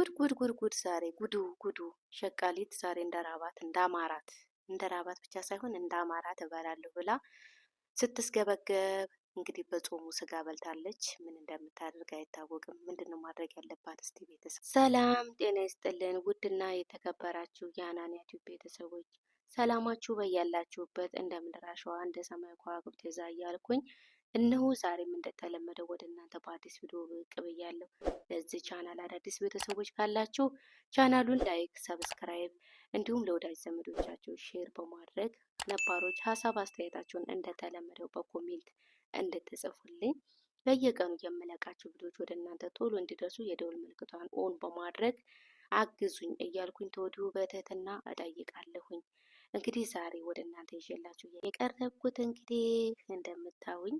ጉድ ዛሬ ጉዱ ሸቃሊት ዛሬ እንደራባት እንደራባት ብቻ ሳይሆን እንዳማራት እበላለሁ ብላ ስትስገበገብ እንግዲህ በጾሙ ስጋ በልታለች። ምን እንደምታደርግ አይታወቅም። ምንድነው ማድረግ ያለባት? እስቲ ቤተሰብ ሰላም ጤና ይስጥልን። ውድና የተከበራችሁ የአናንያ ቲዩብ ቤተሰቦች ሰላማችሁ በያላችሁበት እንደ ምድር አሸዋ እንደ ሰማይ ከዋክብት ይዛ እያልኩኝ እነሆ ዛሬም እንደተለመደው ወደ እናንተ በአዲስ ቪዲዮ ብቅ ብያለሁ። ለዚህ ቻናል አዳዲስ ቤተሰቦች ካላችሁ ቻናሉን ላይክ፣ ሰብስክራይብ እንዲሁም ለወዳጅ ዘመዶቻችሁ ሼር በማድረግ ነባሮች ሀሳብ አስተያየታችሁን እንደተለመደው በኮሜንት እንድትጽፉልኝ በየቀኑ የምለቃችሁ ቪዲዮዎች ወደ እናንተ ቶሎ እንዲደርሱ የደውል ምልክቷን ኦን በማድረግ አግዙኝ እያልኩኝ ተወዲሁ በትህትና እጠይቃለሁኝ። እንግዲህ ዛሬ ወደ እናንተ ይዤላችሁ የቀረብኩት እንግዲህ እንደምታዩኝ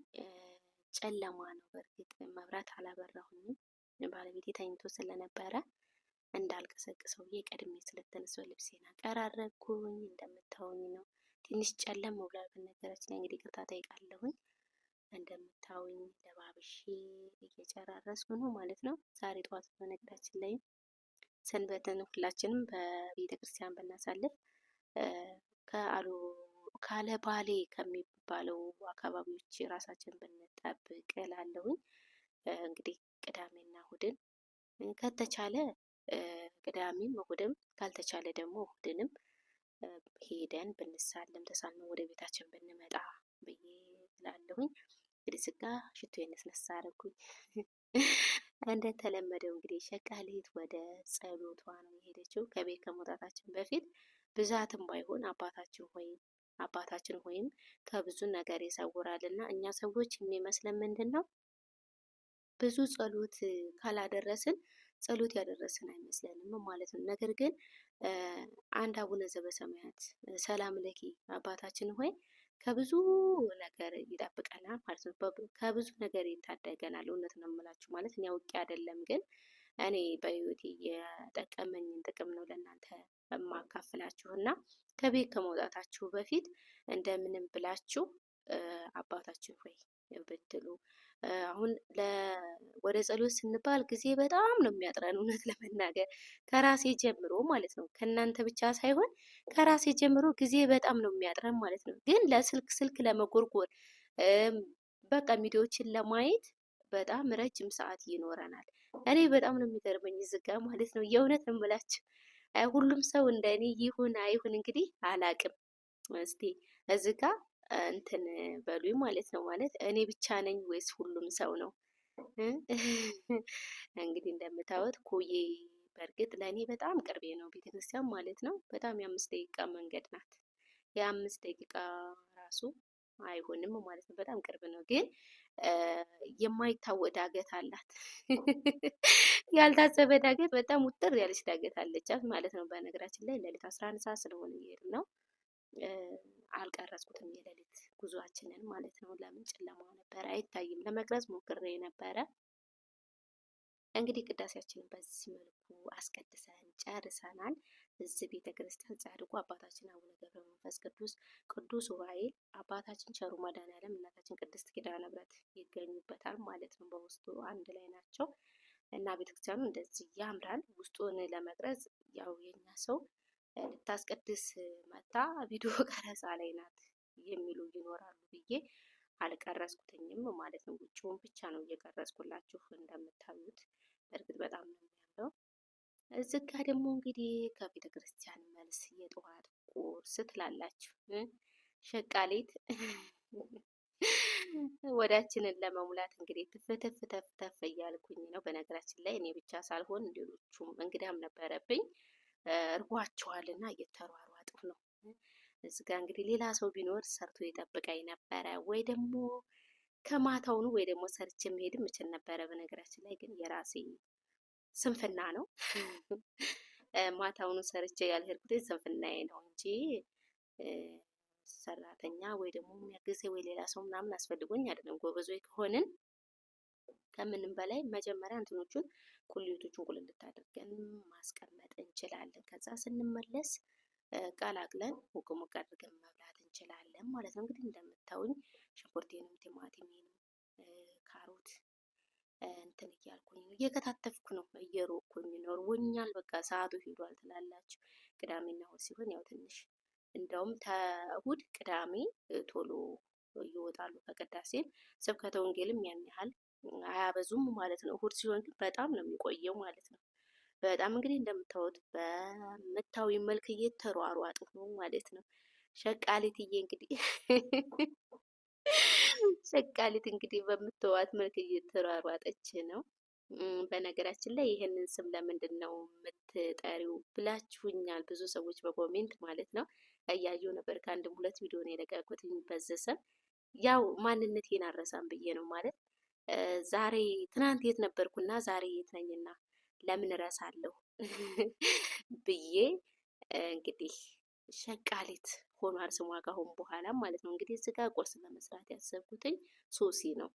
ጨለማ ነው። በእርግጥ መብራት አላበራሁኝም። ባለቤቴ ተኝቶ ስለነበረ እንዳልቀሰቅሰው ቀድሜ ስለተነሳው ልብሴን አቀራረብኩኝ። እንደምታዩኝ ነው። ትንሽ ጨለም ብሏል። በነገራችን ላይ እንግዲህ ይቅርታ ጠይቃለሁኝ። እንደምታዩኝ ለባብሼ እየጨራረስኩ ነው ማለት ነው። ዛሬ ጠዋት በነገራችን ላይ ሰንበትን ሁላችንም በቤተ ክርስቲያን ብናሳልፍ ካለ ባሌ ከሚባለው አካባቢዎች ራሳችን ብንጠብቅ እላለሁኝ። እንግዲህ ቅዳሜና እሁድን ከተቻለ ቅዳሜም እሁድም ካልተቻለ ደግሞ እሁድንም ሄደን ብንሳለም ተሳልመን ወደ ቤታችን ብንመጣ ብዬ እላለሁኝ። እንግዲህ ስጋ ሽቶ የነስነሳ አደረኩኝ። እንደተለመደው እንግዲህ ሸቃሊት ወደ ጸሎቷ ነው የሄደችው። ከቤት ከመውጣታችን በፊት ብዛትም ባይሆን አባታችን ሆይም ከብዙ ነገር ይሰውራልና እኛ ሰዎች የሚመስለን ምንድን ነው? ብዙ ጸሎት ካላደረስን ጸሎት ያደረስን አይመስለንም ማለት ነው። ነገር ግን አንድ አቡነ ዘበሰማያት ሰላም ለኪ አባታችን ሆይ ከብዙ ነገር ይጠብቀናል ማለት ነው። ከብዙ ነገር ይታደገናል። እውነት ነው የምላችሁ ማለት እኔ አውቄ አይደለም፣ ግን እኔ በህይወቴ የጠቀመኝን ጥቅም ነው ለእናንተ የማካፍላችሁ እና ከቤት ከመውጣታችሁ በፊት እንደምንም ብላችሁ አባታችን ሆይ ብትሉ። አሁን ወደ ጸሎት ስንባል ጊዜ በጣም ነው የሚያጥረን፣ እውነት ለመናገር ከራሴ ጀምሮ ማለት ነው። ከእናንተ ብቻ ሳይሆን ከራሴ ጀምሮ ጊዜ በጣም ነው የሚያጥረን ማለት ነው። ግን ስልክ ለመጎርጎር በቃ ሚዲያዎችን ለማየት በጣም ረጅም ሰዓት ይኖረናል። እኔ በጣም ነው የሚገርመኝ እዚህ ጋ ማለት ነው። የእውነት ነው የምላችሁ። ሁሉም ሰው እንደኔ ይሁን አይሁን እንግዲህ አላቅም። እስቲ እዚህ ጋ እንትን በሉኝ ማለት ነው። ማለት እኔ ብቻ ነኝ ወይስ ሁሉም ሰው ነው? እንግዲህ እንደምታዩት ኮዬ በእርግጥ ለእኔ በጣም ቅርቤ ነው ቤተክርስቲያን ማለት ነው። በጣም የ5 ደቂቃ መንገድ ናት። የ5 ደቂቃ ራሱ አይሆንም ማለት ነው። በጣም ቅርብ ነው፣ ግን የማይታወቅ ዳገት አላት። ያልታሰበ ዳገት፣ በጣም ውጥር ያለች ዳገት አለቻት ማለት ነው። በነገራችን ላይ ሌሊት 11 ሰዓት ስለሆነ እየሄድን ነው። አልቀረጽኩትም የሌሊት ጉዟችንን ማለት ነው። ለምን ጨለማ ነበረ አይታይም። ለመቅረጽ ሞክሬ ነበረ። እንግዲህ ቅዳሴያችንን በዚህ መልኩ አስቀድሰን ጨርሰናል። እዚህ ቤተ ክርስቲያን ጻድቁ አባታችን አቡነ ገብረ መንፈስ ቅዱስ ዑራኤል፣ አባታችን ቸሩ መድኃኔዓለም፣ እናታችን ቅድስት ኪዳነ ምሕረት ይገኙበታል ማለት ነው። በውስጡ አንድ ላይ ናቸው እና ቤተክርስቲያኑ እንደዚህ ያምራል። ውስጡን ለመቅረጽ ያው የኛ ሰው ልታስቀድስ መታ ቪዲዮ ቀረጻ ላይ ናት የሚሉ ይኖራሉ ብዬ አልቀረጽኩትኝም ማለት ነው። ውጭውን ብቻ ነው እየቀረጽኩላችሁ እንደምታዩት። በእርግጥ በጣም ነው የሚያምረው። እዚህ ጋ ደግሞ እንግዲህ ከቤተ ክርስቲያን መልስ የጠዋት ቁርስ ትላላችሁ። ሸቃሊት ወዳችንን ለመሙላት እንግዲህ ትፍ እያልኩኝ ነው። በነገራችን ላይ እኔ ብቻ ሳልሆን ሌሎቹም እንግዳም ነበረብኝ። እርቧቸዋልና እየተሯሯጡ ነው። እዚህ ጋ እንግዲህ ሌላ ሰው ቢኖር ሰርቶ ይጠብቀኝ ነበረ፣ ወይ ደግሞ ከማታውኑ ወይ ደግሞ ሰርቼ መሄድም እችል ነበረ። በነገራችን ላይ ግን የራሴ ስንፍና ነው። ማታውኑ ሰርቼ ያልሄድኩት ስንፍናዬ ነው እንጂ ሰራተኛ ወይ ደግሞ የሚያግዝ ወይ ሌላ ሰው ምናምን አስፈልጎኝ አይደለም። ጎበዞች ከሆንን ከምንም በላይ መጀመሪያ እንትኖቹን ቁልዮቶቹን ቁልልት አድርገን ማስቀመጥ እንችላለን። ከዛ ስንመለስ ቀላቅለን ሞቅ ሞቅ አድርገን መብላት እንችላለን ማለት ነው። እንግዲህ እንደምታዩኝ ሽንኩርቴንም ቲማቲሜንም ካሮት እንትን እያልኩኝ ነው፣ እየከታተፍኩ ነው፣ እየሮጥኩኝ ነው። እርቦኛል፣ በቃ ሰዓቱ ሄዷል ትላላችሁ። ቅዳሜና እሑድ ሲሆን ያው ትንሽ እንደውም ከእሑድ ቅዳሜ ቶሎ ይወጣሉ ከቅዳሴም ስብከተ ወንጌልም ያን ያህል አያበዙም ማለት ነው። እሑድ ሲሆን ግን በጣም ነው የሚቆየው ማለት ነው። በጣም እንግዲህ እንደምታዩት በምታዊ መልክ እየተሯሯጡ ነው ማለት ነው። ሸቃሊትዬ እንግዲህ ሸቃሊት እንግዲህ በምትዋት መልክ እየተሯሯጠች ነው። በነገራችን ላይ ይህንን ስም ለምንድን ነው የምትጠሪው ብላችሁኛል ብዙ ሰዎች በኮሜንት ማለት ነው። እያየሁ ነበር፣ ከአንድም ሁለት ቪዲዮ ነው የለቀቁት በዚህ ስም። ያው ማንነቴን አረሳም ብዬ ነው ማለት ዛሬ ትናንት የት ነበርኩና ዛሬ የት ነኝና ለምን እረሳለሁ ብዬ እንግዲህ ሸቃሊት ሆኗል ስሟ ካሁን በኋላ ማለት ነው። እንግዲህ እዚህ ጋር ቁርስ ለመስራት ያሰብኩትኝ ሶሲ ነው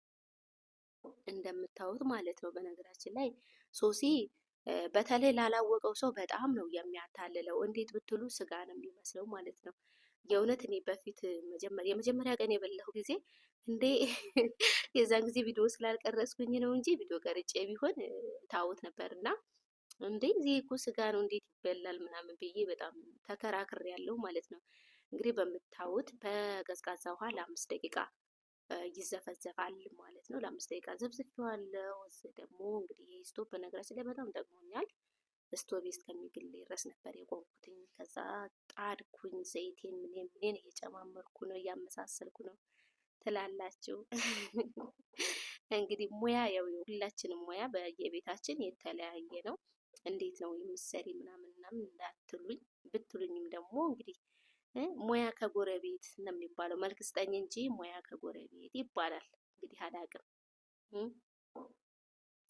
እንደምታዩት ማለት ነው። በነገራችን ላይ ሶሲ በተለይ ላላወቀው ሰው በጣም ነው የሚያታልለው። እንዴት ብትሉ ስጋ ነው የሚመስለው ማለት ነው። የእውነት እኔ በፊት የመጀመሪያ ቀን የበላሁ ጊዜ እንዴ የዛን ጊዜ ቪዲዮ ስላልቀረጽኩኝ ነው እንጂ ቪዲዮ ቀርጬ ቢሆን ታውት ነበር እና እንዴ እዚህ እኮ ስጋ ነው እንዴት ይበላል ምናምን ብዬ በጣም ተከራክሬ ያለው ማለት ነው። እንግዲህ በምታዩት በቀዝቃዛ ውሃ ለ5 ደቂቃ ይዘፈዘፋል ማለት ነው። ለ5 ደቂቃ ዘብዝፌዋለሁ። እዚህ ደግሞ እንግዲህ ይሄ ስቶቭ በነገራችን ላይ በጣም ጠቅሞኛል። ስቶቭ እስከሚግል ድረስ ነበር የቆምኩትኝ። ከዛ ጣድኩኝ፣ ዘይቴን ምኔን እየጨማመርኩ ነው፣ እያመሳሰልኩ ነው ትላላችሁ። እንግዲህ ሙያ ያው ሁላችንም ሙያ በየቤታችን የተለያየ ነው። እንዴት ነው የምትሰሪ ምናምን እንዳትሉኝ፣ ብትሉኝም ደግሞ እንግዲህ ሙያ ከጎረቤት ነው የሚባለው። መልክ ስጠኝ እንጂ ሙያ ከጎረቤት ይባላል። እንግዲህ አላቅም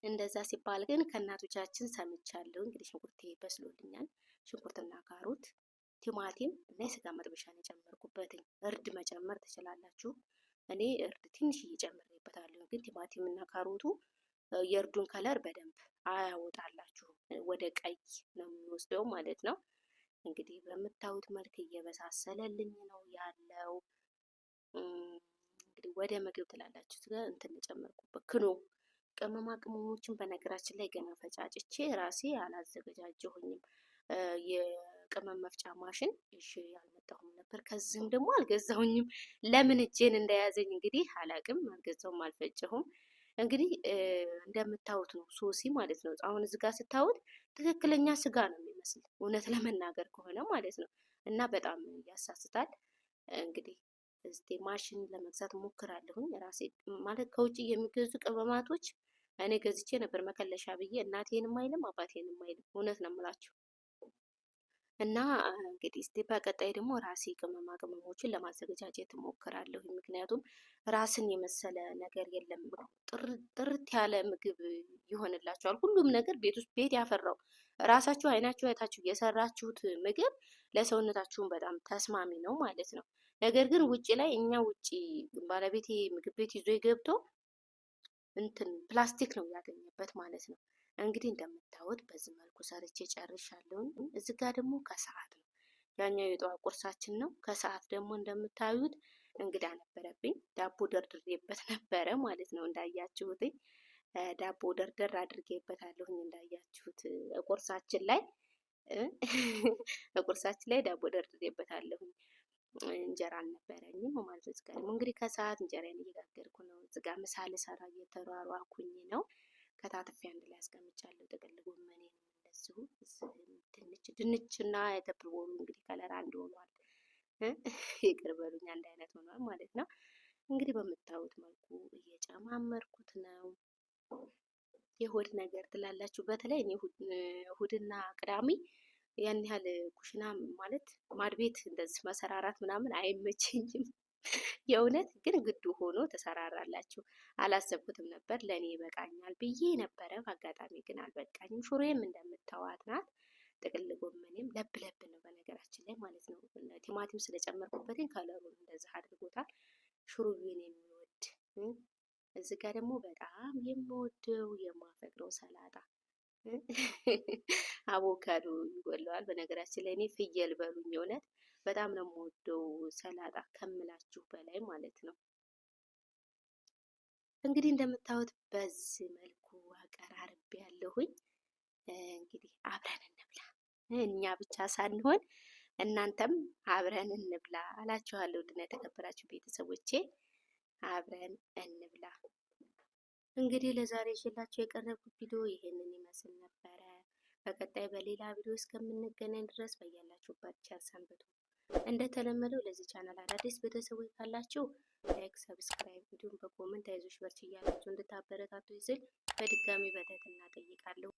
እንደዛ ሲባል ግን ከእናቶቻችን ሰምቻለሁ። እንግዲህ ሽንኩርቴ በስሎልኛል። ሽንኩርትና ካሮት፣ ቲማቲም እና የስጋ መጥበሻ ነው የጨመርኩበትኝ። እርድ መጨመር ትችላላችሁ። እኔ እርድ ትንሽ እየጨምሬበታለሁ። ግን ቲማቲም እና ካሮቱ የእርዱን ከለር በደንብ አያወጣላችሁም፣ ወደ ቀይ ነው የሚወስደው ማለት ነው። እንግዲህ በምታዩት መልክ እየበሳሰለልኝ ነው ያለው። እንግዲህ ወደ ምግብ ትላላችሁ። እንትን ጨመርኩበት ክኖ ቅመማ ቅመሞችን በነገራችን ላይ ገና ፈጫጭቼ ራሴ አላዘገጃጀሁኝም። የቅመም መፍጫ ማሽን እሺ አልመጣሁም ነበር። ከዚህም ደግሞ አልገዛሁኝም። ለምን እጄን እንደያዘኝ እንግዲህ አላቅም። አልገዛሁም፣ አልፈጨሁም። እንግዲህ እንደምታዩት ነው ሶሲ ማለት ነው። አሁን እዚህ ጋር ስታዩት ትክክለኛ ስጋ ነው የሚመስል እውነት ለመናገር ከሆነ ማለት ነው። እና በጣም ያሳስታል። እንግዲህ እስቲ ማሽን ለመግዛት ሞክራለሁኝ ራሴ ማለት ከውጭ የሚገዙ ቅመማቶች እኔ ገዝቼ ነበር መከለሻ ብዬ፣ እናቴንም አይልም አባቴንም አይልም። እውነት ነው የምላችሁ። እና እንግዲህ እስቲ በቀጣይ ደግሞ ራሴ ቅመማ ቅመሞችን ለማዘገጃጀት እሞክራለሁ። ምክንያቱም ራስን የመሰለ ነገር የለም። ጥርት ያለ ምግብ ይሆንላችኋል። ሁሉም ነገር ቤት ውስጥ ቤት ያፈራው ራሳችሁ አይናችሁ አይታችሁ የሰራችሁት ምግብ ለሰውነታችሁን በጣም ተስማሚ ነው ማለት ነው። ነገር ግን ውጭ ላይ እኛ ውጭ ባለቤቴ ምግብ ቤት ይዞ ገብቶ እንትን ፕላስቲክ ነው ያገኘበት ማለት ነው። እንግዲህ እንደምታዩት በዚህ መልኩ ሰርቼ ጨርሻለሁ። እዚህ ጋር ደግሞ ከሰዓት ነው፣ ያኛው የጠዋት ቁርሳችን ነው። ከሰዓት ደግሞ እንደምታዩት እንግዳ ነበረብኝ፣ ዳቦ ደርድሬበት ነበረ ማለት ነው። እንዳያችሁት ዳቦ ደርደር አድርጌበታለሁኝ እንዳያችሁት ቁርሳችን ላይ ቁርሳችን ላይ ዳቦ ደርድሬበታለሁኝ። እንጀራ አልነበረኝም ማለት ነው። እዚጋ ደግሞ እንግዲህ ከሰዓት እንጀራዬን እየጋገርኩ ነው። እዚጋ ምሳ ልሰራ እየተሯሯኩኝ ነው። ከታትፌ አንድ ላይ አስቀምጫለሁ። ጥቅል ጎመኔን እንደዚሁ ድንች እና የደብር ቦሉ እንግዲህ ከለር አንድ ሆኗል። ይቅር በሉኝ አንድ አይነት ሆኗል ማለት ነው። እንግዲህ በምታዩት መልኩ እየጨማመርኩት ነው። የሆድ ነገር ትላላችሁ። በተለይ እኔ እሁድና ቅዳሜ ያን ያህል ኩሽና ማለት ማድቤት እንደዚህ መሰራራት ምናምን አይመቸኝም። የእውነት ግን ግዱ ሆኖ ተሰራራላችሁ። አላሰብኩትም ነበር፣ ለእኔ ይበቃኛል ብዬ ነበረ። በአጋጣሚ ግን አልበቃኝም። ሹሮዬም እንደምታዋት ናት። ጥቅል ጎመኔም ለብ ለብ ነው በነገራችን ላይ ማለት ነው። ቲማቲም ስለጨመርኩበትን ከለሩን እንደዚህ አድርጎታል። ሹሩዬን የሚወድ እዚህ ጋር ደግሞ በጣም የምወደው የማፈቅረው ሰላጣ አቮካዶ ይጎለዋል። በነገራችን ላይ እኔ ፍየል በሉኝ፣ እውነት በጣም ነው የምወደው ሰላጣ ከምላችሁ በላይ ማለት ነው። እንግዲህ እንደምታዩት በዚህ መልኩ ያለሁኝ። እንግዲህ አብረን እንብላ፣ እኛ ብቻ ሳንሆን እናንተም አብረን እንብላ አላችኋለሁ። ውድና የተከበራችሁ ቤተሰቦቼ አብረን እንብላ። እንግዲህ ለዛሬ ይዤላችሁ የቀረብኩት ቪዲዮ ይሄንን ይመስል ነበረ። በቀጣይ በሌላ ቪዲዮ እስከምንገናኝ ድረስ በያላችሁበት ቸር ሰንብቱ። እንደተለመደው ለዚህ ቻናል አዳዲስ ቤተሰቦች ካላችሁ ላይክ፣ ሰብስክራይብ እንዲሁም በኮመንት አይዞሽ በርቺ እያላችሁ እንድታበረታቱ ይስል በድጋሚ በትህትና እጠይቃለሁ።